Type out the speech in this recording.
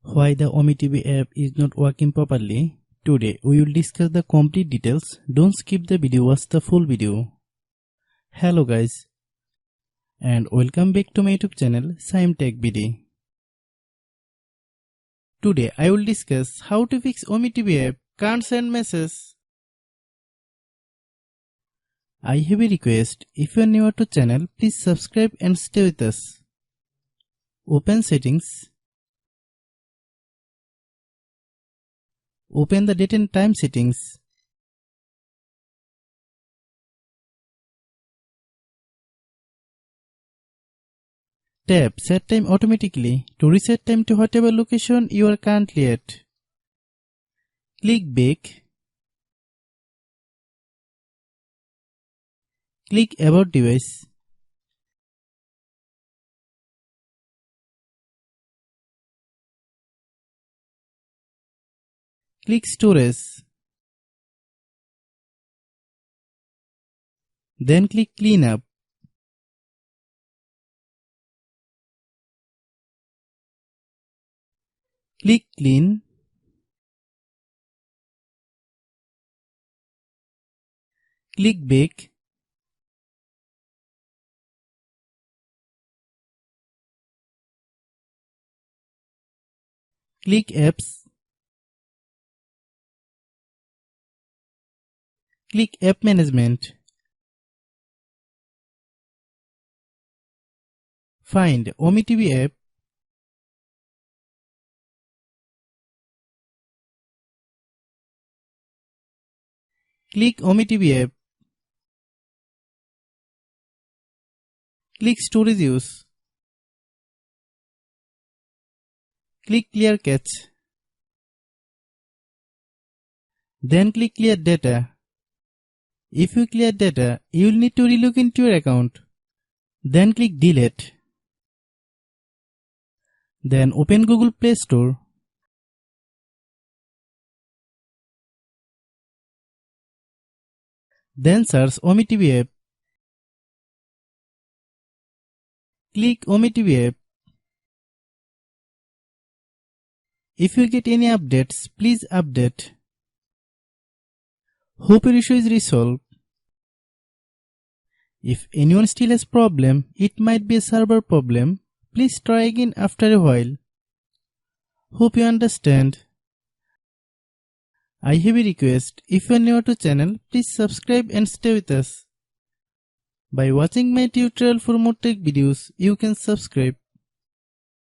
Why the OmeTV app is not working properly? Today we will discuss the complete details. Don't skip the video, watch the full video. Hello guys and welcome back to my YouTube channel Shaem Tech BD. Today I will discuss how to fix OmeTV app can't send message. I have a request. If you are new to channel, please subscribe and stay with us. Open settings. Open the date and time settings. Tap set time automatically to reset time to whatever location you are currently at. Click back. Click about device. Click storage. Then click cleanup. Click clean. Click back. Click apps. Click app management. Find OmeTV app. Click OmeTV app. Click storage use. Click clear cache. Then click clear data. If you clear data, you will need to relog into your account. Then click delete. Then open Google Play Store. Then search OmeTV app. Click OmeTV app. If you get any updates, please update. Hope your issue is resolved. If anyone still has problem, it might be a server problem. Please try again after a while. Hope you understand. I have a request. If you are new to channel, please subscribe and stay with us. By watching my tutorial for more tech videos, you can subscribe.